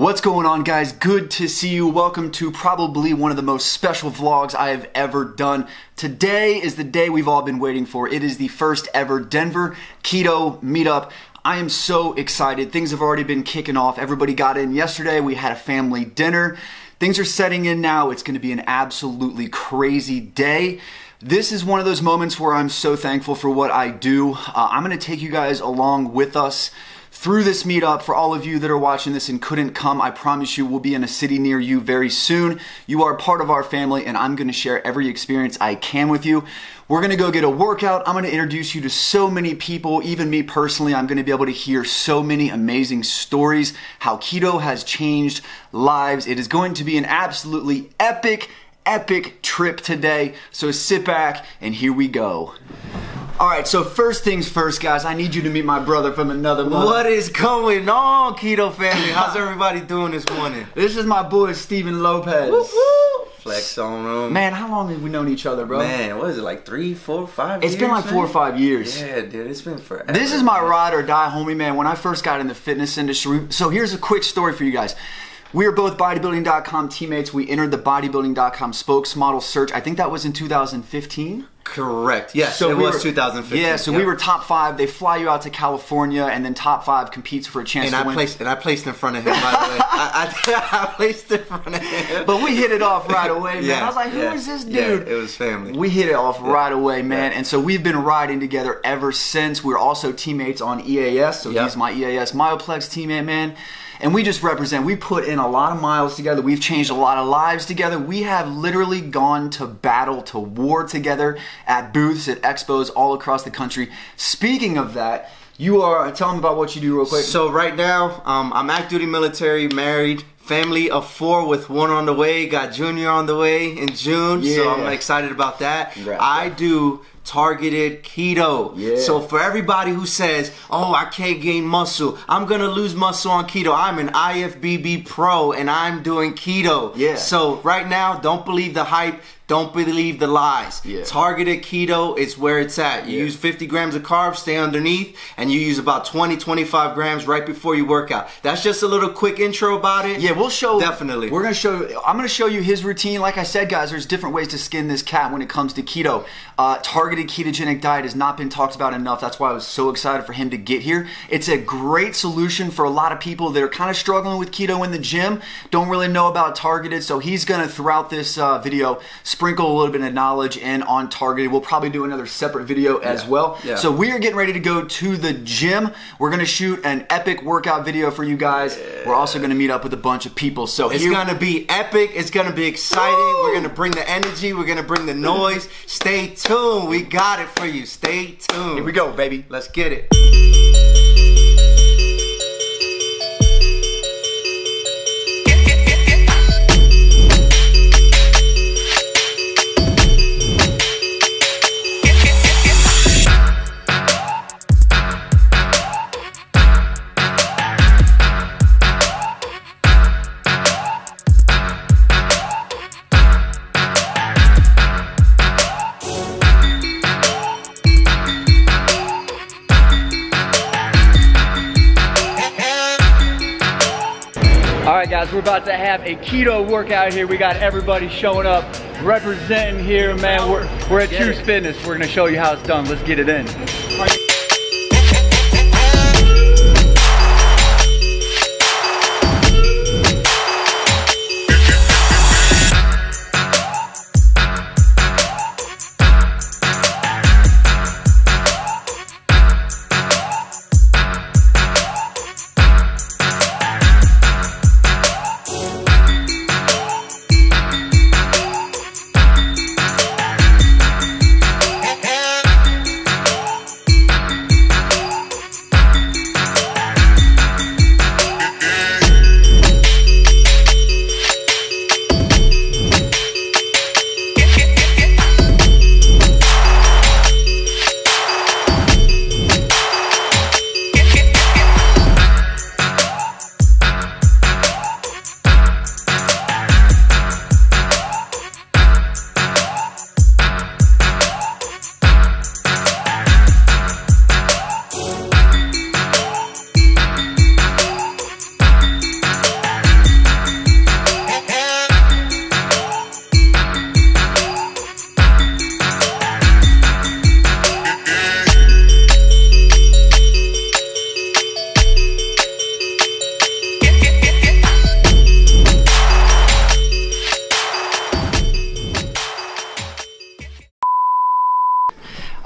What's going on, guys? Good to see you. Welcome to probably one of the most special vlogs I have ever done. Today is the day we've all been waiting for. It is the first ever Denver Keto Meetup. I am so excited. Things have already been kicking off. Everybody got in yesterday. We had a family dinner. Things are setting in now. It's going to be an absolutely crazy day. This is one of those moments where I'm so thankful for what I do. I'm going to take you guys along with us through this meetup. For all of you that are watching this and couldn't come, I promise you we'll be in a city near you very soon. You are part of our family, and I'm going to share every experience I can with you. We're going to go get a workout. I'm going to introduce you to so many people. Even me personally, I'm going to be able to hear so many amazing stories, how keto has changed lives. It is going to be an absolutely epic trip today. So sit back and here we go. Alright, so first things first, guys, I need you to meet my brother from another mother. What is going on, Keto family? How's everybody doing this morning? This is my boy, Steven Lopez. Woo woo. Flex on him. Man, how long have we known each other, bro? Man, what is it, like 3, 4, 5 years? It's been like 4 or 5 years. Yeah, dude, it's been forever. This is my ride or die homie, man. When I first got in the fitness industry, so here's a quick story for you guys. We are both bodybuilding.com teammates. We entered the bodybuilding.com spokesmodel search. I think that was in 2015. Correct. Yes, so it was 2015. Yeah, so we were top 5. They fly you out to California, and then top 5 competes for a chance to win. And I placed in front of him, by the way. I placed in front of him. But we hit it off right away, man. I was like, who is this dude? Yeah, it was family. We hit it off right away, man. And so we've been riding together ever since. We're also teammates on EAS, so he's my EAS Myoplex teammate, man. And we just represent, we put in a lot of miles together. We've changed a lot of lives together. We have literally gone to battle, to war together at booths, at expos all across the country. Speaking of that, you are, tell them about what you do real quick. So right now, I'm active duty military, married, family of 4 with 1 on the way. Got Junior on the way in June, so I'm excited about that. Congrats, I do targeted keto. Yeah. So for everybody who says, oh, I can't gain muscle, I'm gonna lose muscle on keto, I'm an IFBB pro and I'm doing keto. Yeah. So right now, don't believe the hype, don't believe the lies. Yeah. Targeted keto is where it's at. You use 50 grams of carbs, stay underneath, and you use about 20, 25 grams right before you work out. That's just a little quick intro about it. Yeah, we'll show. Definitely. We're gonna show. I'm gonna show you his routine. Like I said, guys, there's different ways to skin this cat when it comes to keto. Targeted ketogenic diet has not been talked about enough. That's why I was so excited for him to get here. It's a great solution for a lot of people that are kind of struggling with keto in the gym, don't really know about targeted. So he's gonna, throughout this video, sprinkle a little bit of knowledge in on targeted. We'll probably do another separate video as well. Yeah. So we are getting ready to go to the gym. We're gonna shoot an epic workout video for you guys. We're also gonna meet up with a bunch of people. So it's gonna be epic. It's gonna be exciting. Woo! We're gonna bring the energy. We're gonna bring the noise. Stay tuned. We got it for you. Stay tuned. Here we go, baby. Let's get it. Alright guys, we're about to have a keto workout here. We got everybody showing up, representing here, man. We're at Choose Fitness. We're gonna show you how it's done. Let's get it in.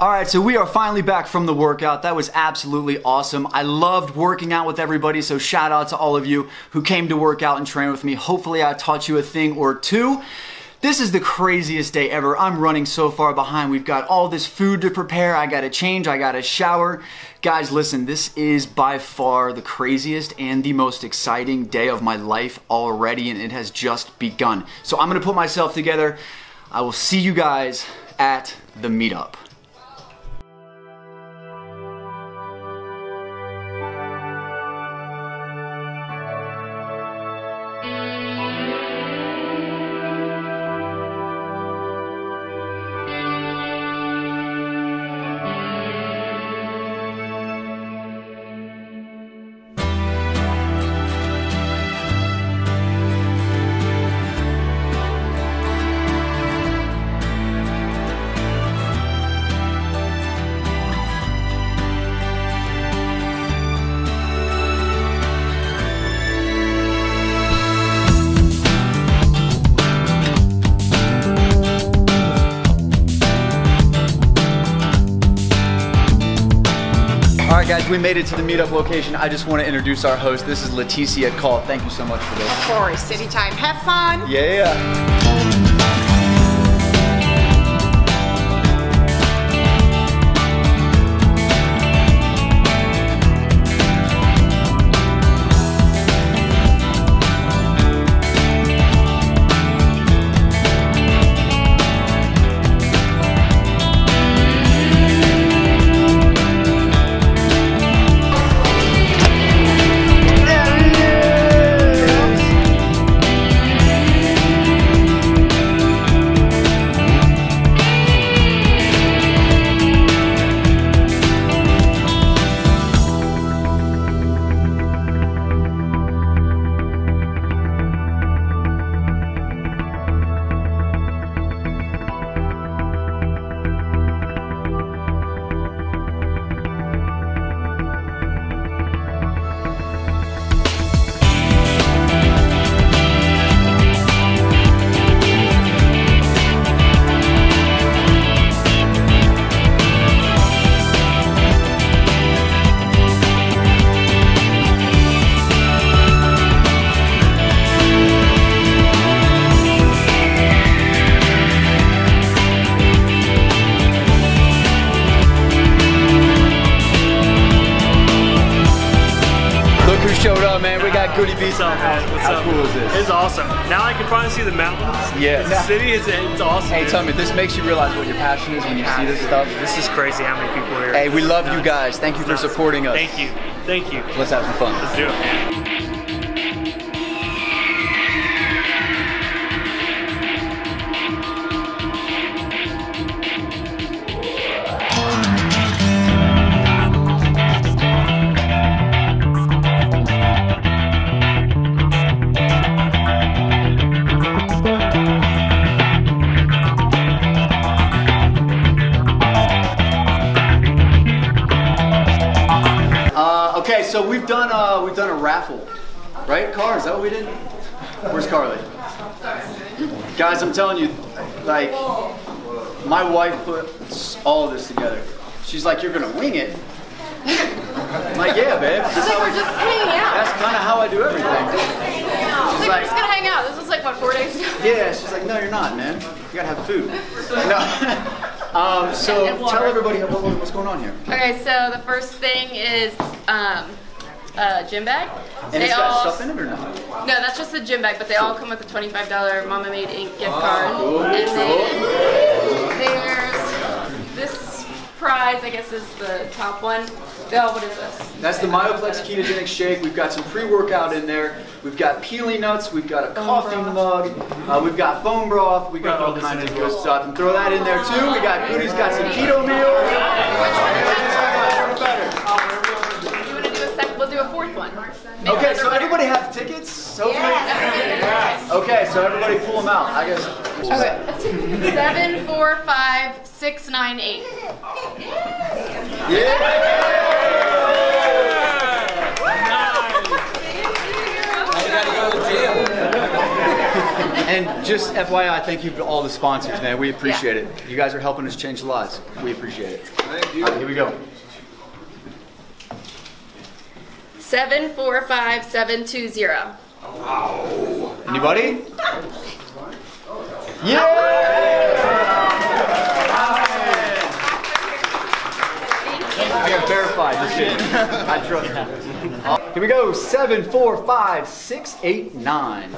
All right, so we are finally back from the workout. That was absolutely awesome. I loved working out with everybody, so shout out to all of you who came to work out and train with me. Hopefully I taught you a thing or two. This is the craziest day ever. I'm running so far behind. We've got all this food to prepare. I gotta change, I gotta shower. Guys, listen, this is by far the craziest and the most exciting day of my life already, and it has just begun. So I'm gonna put myself together. I will see you guys at the meetup. All right, guys, we made it to the meetup location. I just want to introduce our host. This is Leticia Call. Thank you so much for this. Of course, city time. Have fun. Yeah. Showed up, man. We got Goody Beats. What's up, man? What's How up? cool is this? It's awesome. Now I can finally see the mountains. Yeah. The city, it's awesome. Hey, dude. tell me, this makes you realize what your passion is when you see this stuff? This is crazy how many people are here. Hey, we love you guys. Thank you for supporting us. Thank you. Thank you. Let's have some fun. Let's do it. Okay, so we've done a raffle, right? Car, is that what we did? Where's Carly? Guys, I'm telling you, like, my wife put all of this together. She's like, you're gonna wing it. I'm like, yeah, babe. I think we're just hanging out. That's kind of how I do everything. She's like, we're just gonna hang out. This was like, what, 4 days ago? Yeah, she's like, no, you're not, man. You gotta have food. No. So tell everybody what's going on here. Okay, so the first thing is gym bag. And it's got stuff in it or not? No, that's just the gym bag, but they all come with a $25 Mama Made Inc. gift card. Cool. And then there's this prize, I guess is the top one. Oh, what is this? That's the Myoplex Ketogenic Shake. We've got some pre-workout in there. We've got peely nuts. We've got a coffee mug. We've got bone broth. We've got all kinds of good stuff. And throw that in there too. We got Goody's got some keto meals. Which one is Better. you want to do a second? We'll do a fourth one. Maybe Okay, so another- everybody have tickets? Hopefully? Yes. Okay, so everybody pull them out. I guess. Okay. 7, 4, 5, 6, 9, 8. Yeah! And just FYI, thank you to all the sponsors, man. We appreciate it. You guys are helping us change lives. We appreciate it. Thank you. All right, here we go. 745720. Anybody? Yeah! I got verified. Just kidding. I trust you. Here we go. 745689.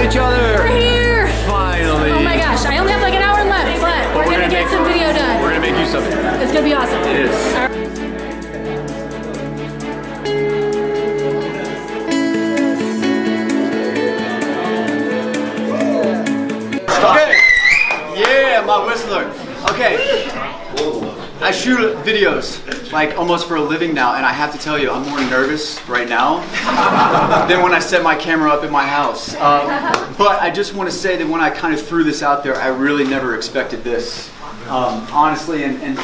Each other. We're here. Finally. Oh my gosh, I only have like an hour left, but we're gonna get some video done. We're gonna make you something. It's gonna be awesome. It is. Okay. Yeah, my whistler. Okay. I shoot videos like almost for a living now, and I have to tell you, I'm more nervous right now than when I set my camera up in my house. But I just want to say that when I kind of threw this out there, I really never expected this. Honestly, and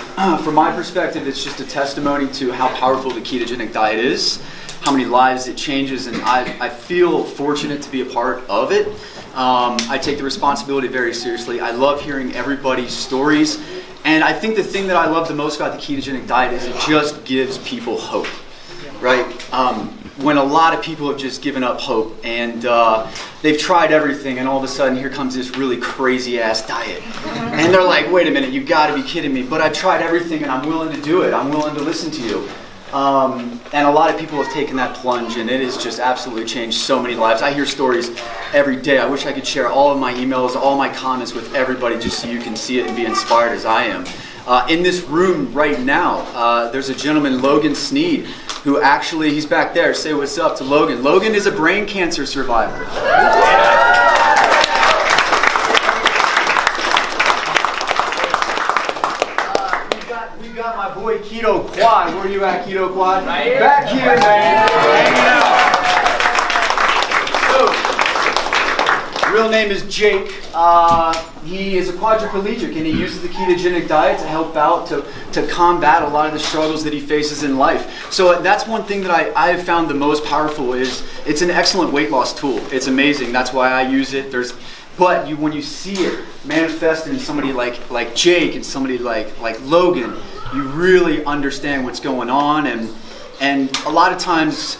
from my perspective, it's just a testimony to how powerful the ketogenic diet is, how many lives it changes, and I feel fortunate to be a part of it. I take the responsibility very seriously. I love hearing everybody's stories. And I think the thing that I love the most about the ketogenic diet is it just gives people hope, right? When a lot of people have just given up hope and they've tried everything, and all of a sudden here comes this really crazy ass diet. And they're like, wait a minute, you gotta be kidding me. But I've tried everything and I'm willing to do it. I'm willing to listen to you. And a lot of people have taken that plunge, and it has just absolutely changed so many lives. I hear stories every day. I wish I could share all of my emails, all my comments with everybody just so you can see it and be inspired as I am. In this room right now, there's a gentleman, Logan Sneed, who actually, he's back there. Say what's up to Logan. Logan is a brain cancer survivor. We got my boy Keto Quad. Where are you at, Keto Quad? Right here. Back here, man. Hanging out. So, real name is Jake. He is a quadriplegic, and he uses the ketogenic diet to help out, to combat a lot of the struggles that he faces in life. So that's one thing that I have found the most powerful is it's an excellent weight loss tool. It's amazing. That's why I use it. But when you see it manifest in somebody like Jake and somebody like Logan, you really understand what's going on. And a lot of times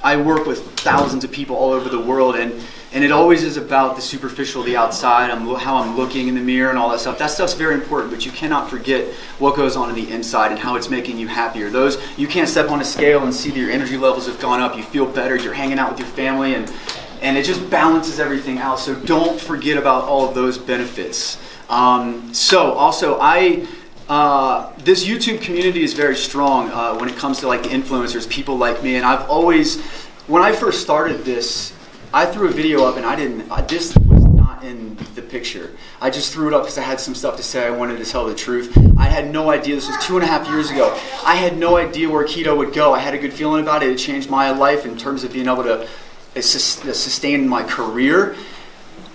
I work with thousands of people all over the world, and it always is about the superficial, the outside, how I'm looking in the mirror and all that stuff. That stuff's very important, but you cannot forget what goes on the inside and how it's making you happier. You can't step on a scale and see that your energy levels have gone up, you feel better, you're hanging out with your family, and it just balances everything out. So don't forget about all of those benefits. So also, this YouTube community is very strong when it comes to like the influencers, people like me, and I've always, when I first started this, I threw a video up and this was not in the picture. I just threw it up because I had some stuff to say. I wanted to tell the truth. I had no idea. This was 2.5 years ago. I had no idea where keto would go. I had a good feeling about it. It changed my life in terms of being able to sustain my career.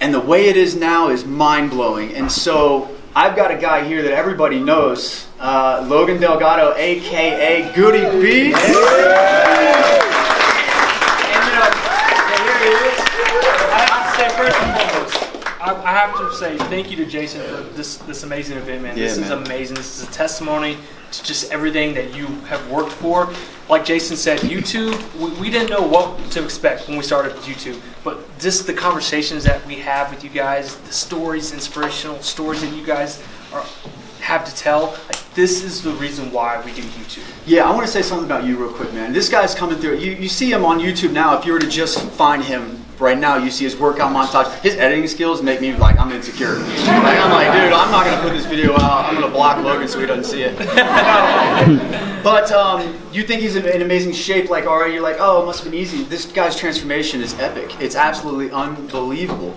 And the way it is now is mind-blowing. And so I've got a guy here that everybody knows, Logan Delgado, a.k.a. Goody Beats. First and foremost, I have to say thank you to Jason for this amazing event, man. Yeah, this is amazing. This is a testimony to just everything that you have worked for. Like Jason said, YouTube, we didn't know what to expect when we started with YouTube, but just the conversations that we have with you guys, the stories, inspirational stories that you guys have to tell, like, this is the reason why we do YouTube. Yeah, I want to say something about you real quick, man. This guy's coming through. You see him on YouTube now. If you were to just find him right now, you see his workout montage. His editing skills make me like I'm insecure. Like, I'm like, dude, I'm not gonna put this video out. I'm gonna block Logan so he doesn't see it. But you think he's in amazing shape. Like already, you're like, oh, it must have been easy. This guy's transformation is epic. It's absolutely unbelievable.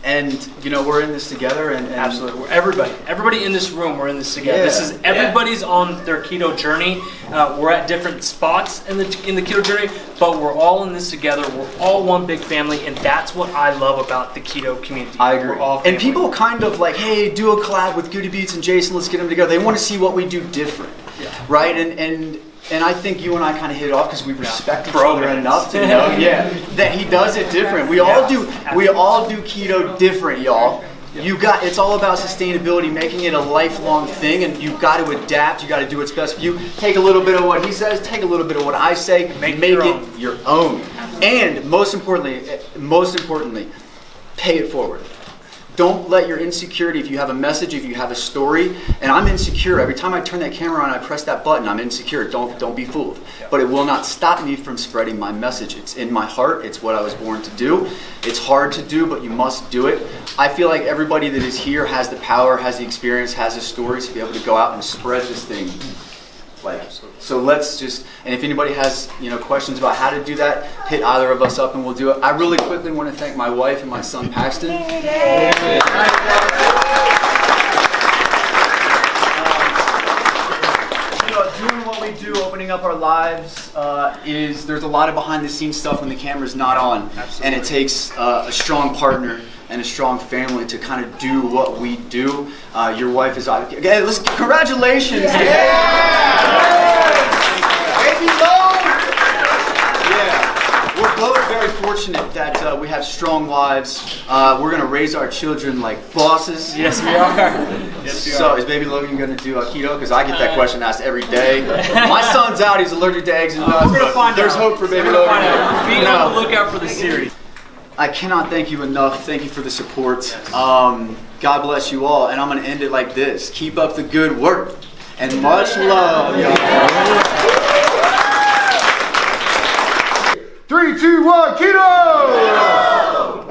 And you know, we're in this together, and absolutely, everybody in this room, we're in this together. Yeah. This is everybody's on their keto journey. We're at different spots in the keto journey, but we're all in this together. We're all one big family, and that's what I love about the keto community. I agree. We're all and family. people kind of like, hey, do a collab with Goody Beats and Jason. Let's get them together. They want to see what we do different, right? And I think you and I kind of hit it off because we respect each other enough to know, that he does it different. We all do keto different, y'all. It's all about sustainability, making it a lifelong thing, and you've got to adapt. You got to do what's best for you. Take a little bit of what he says, take a little bit of what I say, make it your own. And most importantly, pay it forward. Don't let your insecurity, if you have a message, if you have a story, and I'm insecure. Every time I turn that camera on, I press that button, I'm insecure. Don't be fooled. But it will not stop me from spreading my message. It's in my heart. It's what I was born to do. It's hard to do, but you must do it. I feel like everybody that is here has the power, has the experience, has the stories to be able to go out and spread this thing. So let's just, and if anybody has questions about how to do that, hit either of us up and we'll do it. I really quickly want to thank my wife and my son Paxton. Doing what we do, opening up our lives, there's a lot of behind the scenes stuff when the camera's not on. Absolutely. And it takes a strong partner and a strong family to kind of do what we do. Your wife is okay, congratulations! We're both very fortunate that we have strong wives. We're going to raise our children like bosses. Yes, we are. So is baby Logan going to do keto? Because I get that question asked every day. My son's out. He's allergic to eggs and nuts. We're going to find There's hope for baby Logan. Be on the lookout for the series. I cannot thank you enough. Thank you for the support. God bless you all. And I'm going to end it like this. Keep up the good work. And much love, y'all. 3, 2, 1, keto!